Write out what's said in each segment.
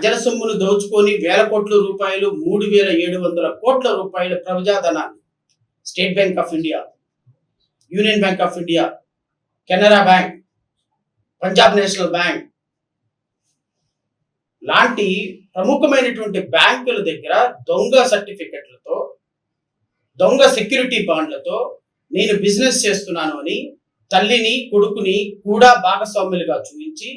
ప్రజల సొమ్మును దోచుకొని వేల కోట్ల రూపాయలు 3,700 కోట్ల రూపాయల ప్రజాధనాన్ని state bank of India, union bank of India, Canara bank, Punjab national bank లాంటి ప్రముఖమైనటువంటి బ్యాంకుల దగ్గర దొంగ సర్టిఫికెట్లతో, దొంగ సెక్యూరిటీ బాండ్లతో నేను బిజినెస్ చేస్తున్నాను అని తల్లిని కొడుకుని కూడా భాగస్వాములుగా చూపించి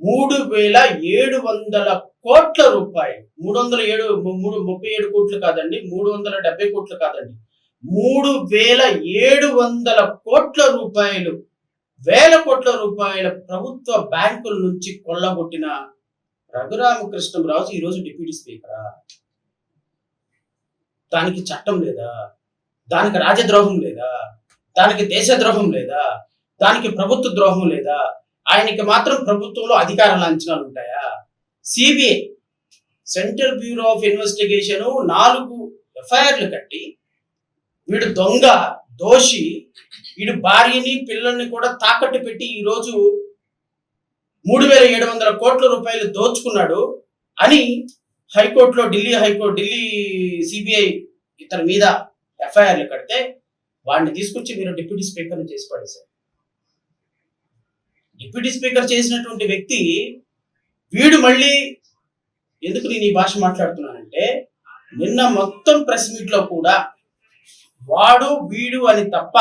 3,700 కోట్ల రూపాయలు, 37 కోట్లు కాదండి, 370 కోట్లు కాదండి, 3,700 కోట్ల రూపాయలు, వేల కోట్ల రూపాయల ప్రభుత్వ బ్యాంకుల నుంచి కొల్లగొట్టిన రఘురామకృష్ణంరాజు ఈరోజు డిప్యూటీ స్పీకరా? దానికి చట్టం లేదా? దానికి రాజద్రోహం లేదా? దానికి దేశద్రోహం లేదా? దానికి ప్రభుత్వ ద్రోహం లేదా? ఆయనకి మాత్రం ప్రభుత్వంలో అధికార లాంఛనాలు ఉంటాయా? CBI, central bureau of investigation 4 ఎఫ్ఐఆర్లు కట్టి వీడు దొంగ, దోషి, వీడు భార్యని పిల్లల్ని కూడా తాకట్టు పెట్టి ఈరోజు 3,700 కోట్ల రూపాయలు దోచుకున్నాడు అని హైకోర్టులో, ఢిల్లీ సిబిఐ ఇతని మీద ఎఫ్ఐఆర్లు కడితే వాడిని తీసుకొచ్చి మీరు డిప్యూటీ స్పీకర్ని చేసి పడేశారు. డిప్యూటీ స్పీకర్ చేసినటువంటి వ్యక్తి వీడు మళ్ళీ ఎందుకు నేను ఈ భాష మాట్లాడుతున్నానంటే, నిన్న మొత్తం ప్రెస్ మీట్ లో కూడా వాడు వీడు అని తప్ప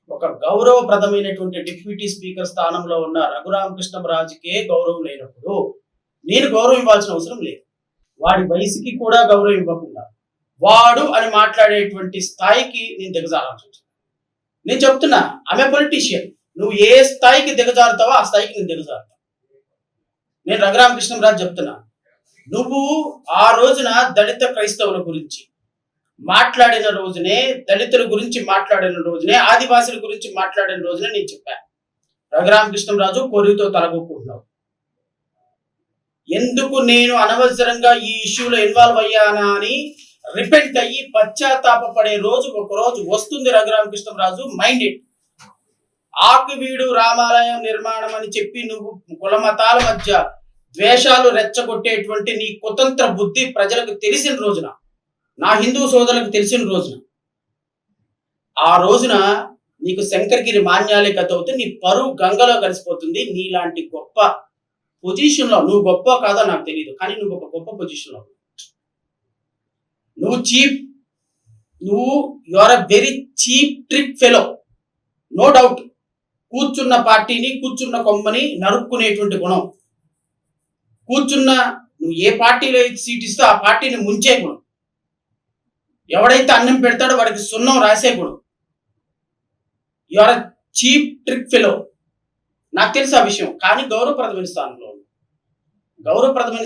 ఒక గౌరవప్రదమైనటువంటి డిప్యూటీ స్పీకర్ స్థానంలో ఉన్న రఘురామకృష్ణంరాజుకే గౌరవం లేనప్పుడు నేను గౌరవం ఇవ్వాల్సిన అవసరం లేదు. వాడి వయసుకి కూడా గౌరవం ఇవ్వకుండా వాడు అని మాట్లాడేటువంటి స్థాయికి నేను దిగజారాల్సి వచ్చింది. నేను చెప్తున్నా, ఆమె పొలిటీషియన్, నువ్వు ఏ స్థాయికి దిగజారుతావో ఆ స్థాయికి నేను దిగజారుతా. నేను రఘురామకృష్ణంరాజు చెప్తున్నా, నువ్వు ఆ రోజున దళిత క్రైస్తవుల గురించి మాట్లాడిన రోజునే, దళితుల గురించి మాట్లాడిన రోజునే, ఆదివాసుల గురించి మాట్లాడిన రోజునే నేను చెప్పాను, రఘురామకృష్ణంరాజు కోరితో తలగొక్కుంటున్నావు. ఎందుకు నేను అనవసరంగా ఈ ఇష్యూలో ఇన్వాల్వ్ అయ్యానా అని రిపెంట్ అయ్యి పశ్చాత్తాపడే రోజు ఒక రోజు వస్తుంది. Raghurama Krishnam Raju mind it. ఆకువీడు రామాలయం నిర్మాణం అని చెప్పి నువ్వు కుల మతాల మధ్య ద్వేషాలు రెచ్చగొట్టేటువంటి నీ కుతంత్ర బుద్ధి ప్రజలకు తెలిసిన రోజున, నా హిందూ సోదరులకు తెలిసిన రోజున, ఆ రోజున నీకు శంకరగిరి మాన్యాలే కథ అవుతే నీ పరువు గంగలో కలిసిపోతుంది. నీలాంటి గొప్ప పొజిషన్లో, నువ్వు గొప్ప కాదో నాకు తెలియదు, కానీ నువ్వు ఒక గొప్ప పొజిషన్లో, నువ్వు you are a very cheap trick fellow, no doubt. కూర్చున్న పార్టీని, కూర్చున్న కొమ్మని నరుక్కునేటువంటి గుణం, నువ్వు ఏ పార్టీలో సీట్ ఇస్తే ఆ పార్టీని ముంచే గుణం, ఎవడైతే అన్నం పెడతాడో వాడికి సున్నం రాసే గుణం. You are a cheap trick fellow. నాకు తెలుసు ఆ విషయం, కానీ గౌరవప్రదమైన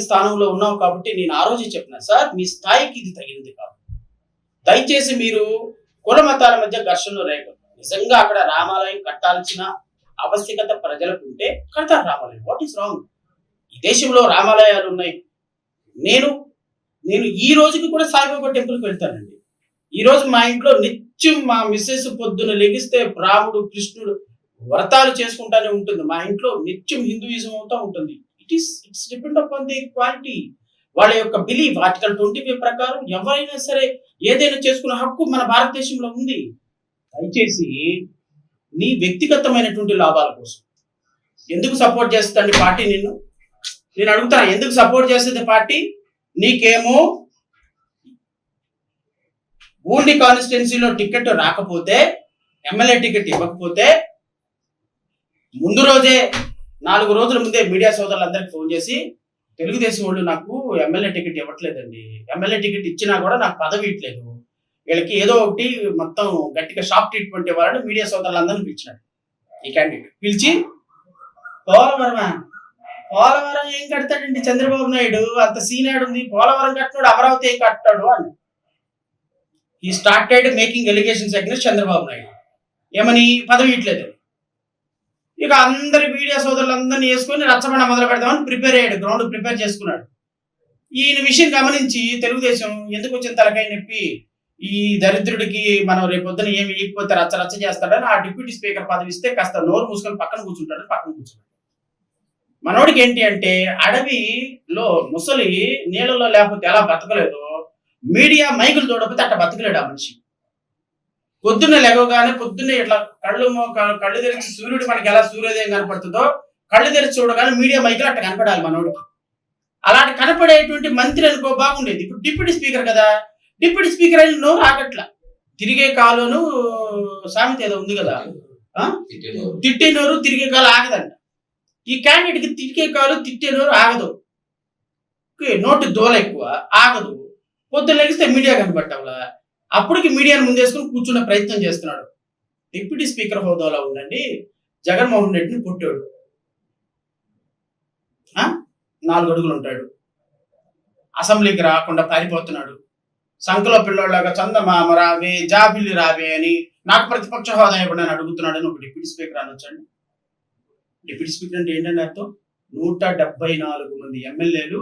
స్థానంలో ఉన్నావు కాబట్టి నేను ఆ రోజు చెప్పిన, సార్ మీ స్థాయికి ఇది తగినది కాదు, దయచేసి మీరు కుల మతాల మధ్య ఘర్షణలు రేగదు. నిజంగా అక్కడ రామాలయం కట్టాల్సిన ఆవశ్యకత ప్రజలకు ఉంటే కడతారు రామాలయం. What is wrong? ఈ దేశంలో రామాలయాలు ఉన్నాయి. నేను ఈ రోజుకి కూడా సాయిబాబా టెంపుల్కి వెళ్తానండి. ఈ రోజు మా ఇంట్లో నిత్యం మా మిస్సెస్ పొద్దున లెగిస్తే రాముడు, కృష్ణుడు వ్రతాలు చేసుకుంటానే ఉంటుంది. మా ఇంట్లో నిత్యం హిందూయిజం అవుతా ఉంటుంది. It's depend upon the quality, వాళ్ళ యొక్క బిలీఫ్. ఆర్టికల్ 25 ప్రకారం ఎవరైనా సరే ఏదైనా చేసుకునే హక్కు మన భారతదేశంలో ఉంది. దయచేసి నీ వ్యక్తిగతమైనటువంటి లాభాల కోసం ఎందుకు సపోర్ట్ చేస్తుంది పార్టీ? నేను అడుగుతాను, ఎందుకు సపోర్ట్ చేస్తుంది పార్టీ? నీకేమో ఊండి కాన్స్టిట్యున్సీలో టికెట్ రాకపోతే, ఎమ్మెల్యే టికెట్ ఇవ్వకపోతే, ముందు రోజే 4 రోజుల ముందే మీడియా సోదరులందరికీ ఫోన్ చేసి, తెలుగుదేశం వాళ్ళు నాకు ఎమ్మెల్యే టికెట్ ఇవ్వట్లేదండి, ఎమ్మెల్యే టికెట్ ఇచ్చినా కూడా నాకు పదవి ఇవ్వట్లేదు, వీళ్ళకి ఏదో ఒకటి మొత్తం గట్టిగా షాక్ ట్రీట్మెంట్ ఇవ్వాలని మీడియా సోదరులందరినీ పిలిచినాడు. ఈ క్యాండిడేట్ పిలిచి, పోలవరం ఏం కడతాడండి చంద్రబాబు నాయుడు, అంత సీనియర్ ఉంది, పోలవరం కట్టినాడు, అమరావతి ఏం కట్టాడు అని he started making allegations against Chandrababu Naidu. ఏమని? పదవి ఇట్లేదు. ఇక అందరి మీడియా సోదరులందరినీ వేసుకొని రచ్చబండ మొదలు పెడదామని ప్రిపేర్ అయ్యాడు, గ్రౌండ్ ప్రిపేర్ చేసుకున్నాడు. ఈయన విషయం గమనించి తెలుగుదేశం ఎందుకు వచ్చిన తలకాయ నొప్పి, ఈ దరిద్రుడికి మనం రేపొద్దున ఏమి ఇవ్వకపోతే రచ్చ చేస్తాడని ఆ డిప్యూటీ స్పీకర్ పదవి ఇస్తే కాస్త నోరు మూసుకొని పక్కన కూర్చుంటాడు. మనోడికి ఏంటి అంటే అడవిలో ముసలి నీళ్ళలో లేకపోతే ఎలా బతకలేదో మీడియా మైకులు చూడకపోతే అట్ట బతకలేడు ఆ మనిషి. పొద్దున్న లెగవగానే పొద్దున్నే ఇట్లా కళ్ళు తెరిచి సూర్యుడు మనకి ఎలా సూర్యోదయం కనపడుతుందో కళ్ళు తెరిచి చూడగానే మీడియా మైకులు అట్ట కనపడాలి మనోడికి. అలాంటి కనపడేటువంటి మంత్రి అనుకో బాగుండేది. ఇప్పుడు డిప్యూటీ స్పీకర్ కదా, డిప్యూటీ స్పీకర్ అయిన నోరు ఆగట్ల. తిరిగే కాలును సామెత ఏదో ఉంది కదా, తిట్టే నోరు తిరిగే కాలు ఆగదంట. ఈ క్యాండిడేట్ కి తిరిగే కాలు తిట్టే నోరు ఆగదు, నోటి దోల ఎక్కువ ఆగదు. పొద్దున్న లెగిస్తే మీడియా కనపడటంలా అప్పటికి మీడియాను ముందేసుకుని కూర్చునే ప్రయత్నం చేస్తున్నాడు. డిప్యూటీ స్పీకర్ హోదాలో ఉండండి జగన్మోహన్ రెడ్డిని పుట్టాడు, 4 అడుగులు ఉంటాడు, అసెంబ్లీకి రాకుండా పారిపోతున్నాడు. సంకలో పిల్లోళ్ళగా చందమామ రావే జాబిల్లి రావే అని నాకు ప్రతిపక్ష హోదా ఇవ్వడం అని అడుగుతున్నాడని ఒక డిప్యూటీ స్పీకర్ అనొచ్చండి. డిప్యూటీ స్పీకర్ అంటే ఏంటంటే అర్థం, 174 మంది ఎమ్మెల్యేలు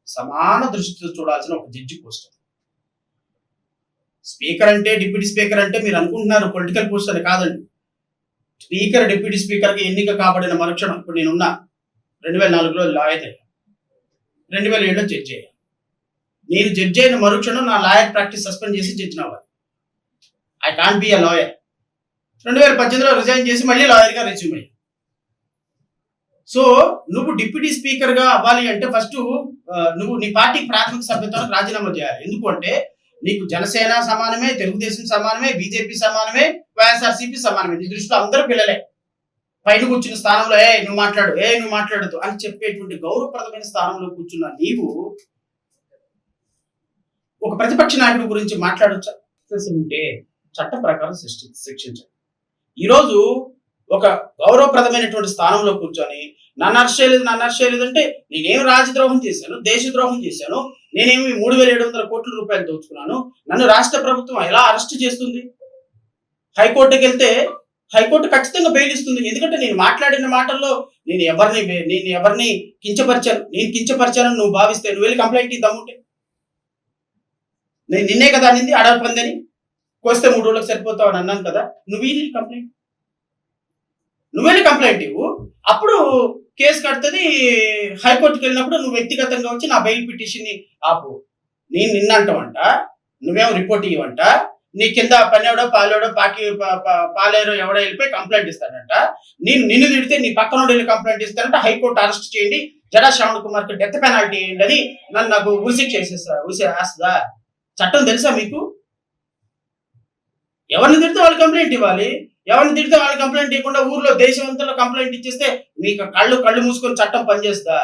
సమాన దృష్టితో చూడాల్సిన ఒక జడ్జి పోస్ట్. స్పీకర్ అంటే డిప్యూటీ స్పీకర్ అంటే మీరు అనుకుంటున్నారు పొలిటికల్ పోస్ట్ అని కాదండి. స్పీకర్ డిప్యూటీ స్పీకర్కి ఎన్నిక కాబడిన మరుక్షణం, ఇప్పుడు నేనున్నా 2004లో లాయర్ అయ్యా, 2007లో జడ్జి అయ్యా. నేను జడ్జి అయిన మరుక్షణం నా లాయర్ ప్రాక్టీస్ సస్పెండ్ చేసి జడ్జిని అవ్వాలి. I can't be a lawyer. 2018లో రిజైన్ చేసి మళ్ళీ లాయర్గా రెజ్యూమ్ అయ్యా. సో నువ్వు డిప్యూటీ స్పీకర్ గా అవ్వాలి అంటే ఫస్ట్ నువ్వు నీ పార్టీకి ప్రాథమిక సభ్యత్వానికి రాజీనామా చేయాలి. ఎందుకు అంటే నీకు జనసేన సమానమే, తెలుగుదేశం సమానమే, బీజేపీ సమానమే, వైఎస్ఆర్సీపీ సమానమే. నీ దృష్టిలో అందరూ పిల్లలే. పైన కూర్చున్న స్థానంలో నువ్వు మాట్లాడు, నువ్వు మాట్లాడదు అని చెప్పేటువంటి గౌరవప్రదమైన స్థానంలో కూర్చున్న నీవు ఒక ప్రతిపక్ష నాయకుడి గురించి మాట్లాడొచ్చా? ఉంటే చట్ట ప్రకారం శిక్షించాలి. ఈరోజు ఒక గౌరవప్రదమైనటువంటి స్థానంలో కూర్చొని నన్ను అరెస్ట్ చేయలేదు అంటే నేనేం రాజద్రోహం చేశాను, దేశద్రోహం చేశాను, నేనేమి 3700 కోట్ల రూపాయలు దోచుకున్నాను, నన్ను రాష్ట్ర ప్రభుత్వం ఎలా అరెస్ట్ చేస్తుంది? హైకోర్టుకి వెళ్తే హైకోర్టు ఖచ్చితంగా బెయిల్ ఇస్తుంది. ఎందుకంటే నేను మాట్లాడిన మాటల్లో నేను ఎవరిని కించపరిచాను, నేను కించపరిచానని నువ్వు భావిస్తే నువ్వు వెళ్ళి కంప్లైంట్ ఇద్దాముంటే, నేను నిన్నే కదా అనింది అడవి పందని కోస్తే 3 రోజులకు సరిపోతావు అని అన్నాను కదా, నువ్వు వెళ్ళి కంప్లైంట్ ఇవ్వు. అప్పుడు కేసు కడుతుంది. హైకోర్టుకి వెళ్ళినప్పుడు నువ్వు వ్యక్తిగతంగా వచ్చి నా బెయిల్ పిటిషన్ని ఆపు. నేను నిన్నంటావంట, నువ్వేమో రిపోర్ట్ ఇవ్వంట, నీ కింద పన్నెవడో పాలేడో పాలేరో ఎవడో వెళ్ళిపోయి కంప్లైంట్ ఇస్తాడంట. నిన్ను తిడితే నీ పక్కన వెళ్ళి కంప్లైంట్ ఇస్తాడంట. హైకోర్టు అరెస్ట్ చేయండి, జడా శ్రవణ్ కుమార్ కి డెత్ పెనాల్టీ వేయండి అని నాకు ఉరిశిక్ష వేస్తుందా? చట్టం తెలుసా మీకు? ఎవరిని తిడితే వాళ్ళు కంప్లైంట్ ఇవ్వాలి, ఎవరిని తిడితే వాళ్ళు కంప్లైంట్ ఇవ్వకుండా ఊర్లో దేశవంతంలో కంప్లైంట్ ఇచ్చేస్తే మీకు కళ్ళు మూసుకొని చట్టం పనిచేస్తా?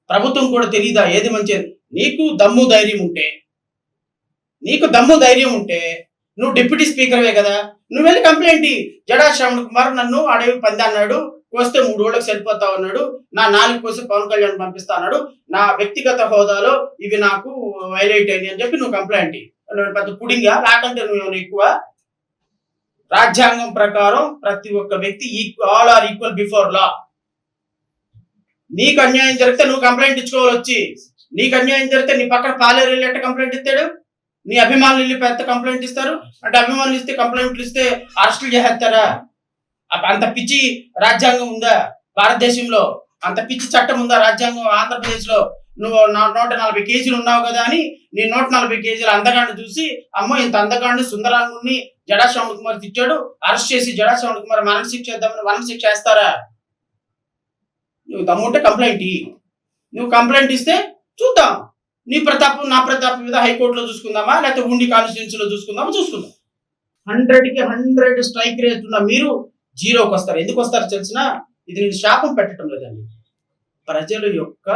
ప్రభుత్వం కూడా తెలీదా ఏది మంచిది? నీకు దమ్ము ధైర్యం ఉంటే నువ్వు డిప్యూటీ స్పీకర్వే కదా, నువ్వు వెళ్ళి కంప్లైంట్ జడా శ్రవణ్ కుమార్ నన్ను అడవి పంది అన్నాడు, కోస్తే 3 రోజులకు సరిపోతావు అన్నాడు, నా 4 కోసి పవన్ కళ్యాణ్ పంపిస్తా అన్నాడు, నా వ్యక్తిగత హోదాలో ఇవి నాకు వైలేట్ అయింది అని చెప్పి నువ్వు కంప్లైంట్ పెద్ద పుడింగా లేకంటే నువ్వు ఎక్కువ. రాజ్యాంగం ప్రకారం ప్రతి ఒక్క వ్యక్తి all are equal before law. నీకు అన్యాయం జరిగితే నువ్వు కంప్లైంట్ ఇచ్చుకోవాలి వచ్చి. నీకు అన్యాయం జరిగితే నీ పక్కన పాలేరు వెళ్ళి ఎట్ట కంప్లైంట్ ఇస్తాడు? నీ అభిమానులు వెళ్ళి పెద్ద కంప్లైంట్ ఇస్తారు అంటే అభిమానులు ఇస్తే కంప్లైంట్లు ఇస్తే అరెస్టులు చేస్తారా? అంత పిచ్చి రాజ్యాంగం ఉందా భారతదేశంలో? అంత పిచ్చి చట్టం ఉందా రాజ్యాంగం ఆంధ్రప్రదేశ్ లో? నువ్వు 140 కేజీలు ఉన్నావు కదా అని నీ 140 కేజీల అందగాడిని చూసి అమ్మో ఇంత అందగాడిని సుందరాంగుని జడా శ్రవణ్ కుమార్ తిట్టాడు, అరెస్ట్ చేసి జడా శ్రవణ్ కుమార్ మరణశిక్ష చేద్దామని మరణశిక్ష వేస్తారా? నువ్వు దమ్ముంటే కంప్లైంట్ నువ్వు కంప్లైంట్ ఇస్తే చూద్దాం. నీ ప్రతాపం నా ప్రతాపం మీద హైకోర్టులో చూసుకుందామా, లేకపోతే ఉండి కాన్స్టిట్యూన్సీలో చూసుకుందాం. 100కి 100 స్ట్రైక్ రేట్ ఉన్న మీరు 0కి వస్తారు. ఎందుకు వస్తారు తెలిసిన? ఇది నేను శాపం పెట్టడం లేదండి. ప్రజల యొక్క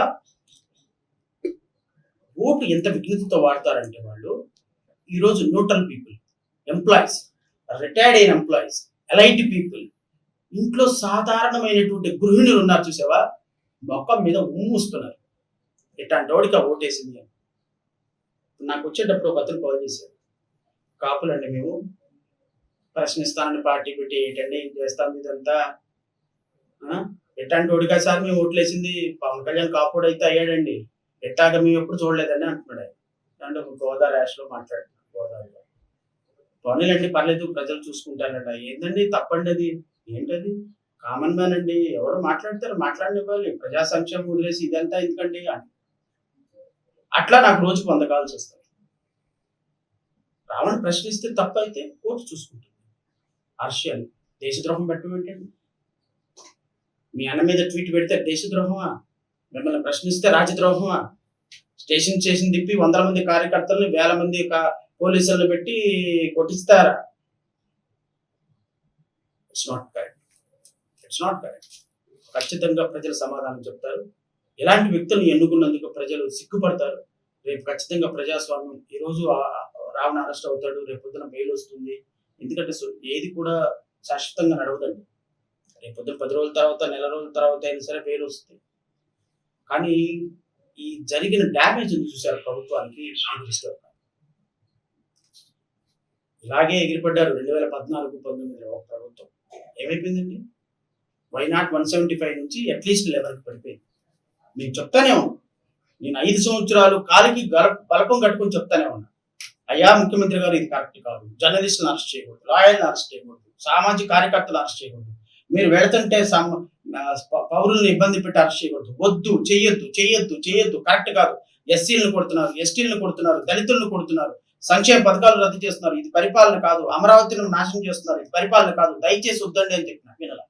ఓటు ఎంత విఘ్నతతో వాడతారంటే వాళ్ళు ఈరోజు న్యూట్రల్ పీపుల్, ఎంప్లాయీస్, రిటైర్డ్ అయిన ఎంప్లాయీస్, ఎలైట్ పీపుల్, ఇంట్లో సాధారణమైనటువంటి గృహిణులు ఉన్నారు చూసావా, మొక్కం మీద ఉమ్మూస్తున్నారు. ఇట్లాంటి వాడికి ఓటేసింది. నాకు వచ్చేటప్పుడు ఒక అతను కాల్ చేశాడు, కాపులండి మేము ప్రశ్నిస్తానని పార్టీ పెట్టి ఏంటండి ఏం చేస్తాం ఇదంతా, ఎట్లాంటి వాడిగా సార్ మేము ఓట్లేసింది, పవన్ కళ్యాణ్ కాపుడు అయితే అయ్యాడండి, ఎట్టాగా మేము ఎప్పుడు చూడలేదని అంటున్నాడు. అంటే ఒక గోదావరి యాష్లో మాట్లాడుతున్నాడు. గోదావరిలో పోనీలండి పర్లేదు ప్రజలు చూసుకుంటారట. ఏంటండి తప్పండి అది? ఏంటది? కామన్ మ్యాన్ అండి. ఎవరు మాట్లాడతారు, మాట్లాడనివ్వాలి. ప్రజా సంక్షేమం వదిలేసి ఇదంతా ఎందుకండి అని. అట్లా నాకు రోజుకి 100 కాల్స్ వస్తాయి. రావణ్ ప్రశ్నిస్తే తప్పైతే కోర్టు చూసుకుంటుంది. హర్షియాలు దేశద్రోహం పెట్టడం ఏంటండి? మీ అన్న మీద ట్వీట్ పెడితే దేశద్రోహమా? మిమ్మల్ని ప్రశ్నిస్తే రాజద్రోహమా? స్టేషన్ తిప్పి 100 మంది కార్యకర్తలను 1000 మంది పోలీసులను పెట్టి కొట్టిస్తారా? It's not correct. It's not correct. ఖచ్చితంగా ప్రజలు సమాధానం చెప్తారు. ఇలాంటి వ్యక్తులను ఎన్నుకున్నందుకు ప్రజలు సిగ్గుపడతారు. రేపు ఖచ్చితంగా ప్రజాస్వామ్యం ఈరోజు రావణ అరెస్ట్ అవుతాడు, రేపు పొద్దున బెయిల్ వస్తుంది. ఎందుకంటే ఏది కూడా శాశ్వతంగా నడవదండి. రేపు పొద్దున 10 రోజుల తర్వాత, నెల రోజుల తర్వాత అయినా సరే బెయిల్ వస్తుంది. కానీ ఈ జరిగిన డ్యామేజ్ ఉంది చూసారు ప్రభుత్వానికి. ఇలాగే ఎగిరిపడ్డారు 2014-19లో ఒక ప్రభుత్వం. ఏమైపోయిందండి? వైనాట్ 175 నుంచి అట్లీస్ట్ 11కి పడిపోయింది. నేను చెప్తానే ఉన్నా. నేను 5 సంవత్సరాలు కాలికి బలపం కట్టుకొని చెప్తానే ఉన్నా. అయ్యా ముఖ్యమంత్రి గారు, ఇది కరెక్ట్ కాదు. జర్నలిస్టులను అరెస్ట్ చేయకూడదు, లాయర్లను అరెస్ట్ చేయకూడదు, సామాజిక కార్యకర్తలు అరెస్ట్ చేయకూడదు. మీరు వెళుతుంటే పౌరులను ఇబ్బంది పెట్టి అరెస్ట్ చేయకూడదు. వద్దు, చెయ్యొద్దు, కరెక్ట్ కాదు. ఎస్సీలను కొడుతున్నారు, ఎస్టీలను కొడుతున్నారు, దళితులను కొడుతున్నారు, సంక్షేమ పథకాలు రద్దు చేస్తున్నారు. ఇది పరిపాలన కాదు. అమరావతిని నాశనం చేస్తున్నారు. ఇది పరిపాలన కాదు. దయచేసి వద్దండి అని చెప్పిన వినాల.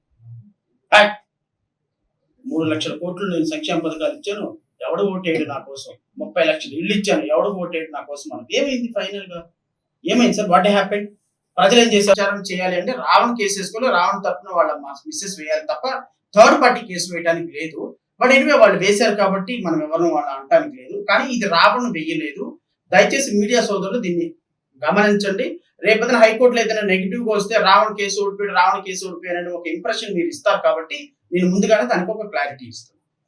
3 లక్షల కోట్లు నేను సంక్షేమ పథకాలు ఇచ్చాను, ఎవడు ఓటేయడు నా కోసం. 30 లక్షలు ఇల్లు ఇచ్చాను, ఎవడు ఓటేయడు నా కోసం. మనకి ఏమైంది ఫైనల్ గా? ఏమైంది సార్? What happened? ప్రజలు ఏం చేశారు? చేయాలి అంటే రావణ్ కేసు వేసుకొని రావణ్ తరఫున వాళ్ళ మిస్సెస్ వేయాలి తప్ప థర్డ్ పార్టీ కేసు వేయడానికి లేదు. బట్ ఎనివే వాళ్ళు వేశారు కాబట్టి మనం ఎవరిని వాళ్ళు అనటానికి లేదు. కానీ ఇది రావణ్ వేయలేదు. దయచేసి మీడియా సోదరులు దీన్ని గమనించండి. రేపొద్దున హైకోర్టులో ఏదైనా నెగిటివ్ గా వస్తే రావణ్ కేసు ఓడిపోయాడు అని ఒక ఇంప్రెషన్ మీరు ఇస్తారు కాబట్టి నేను ముందుగానే దానికి ఒక క్లారిటీ ఇస్తాను.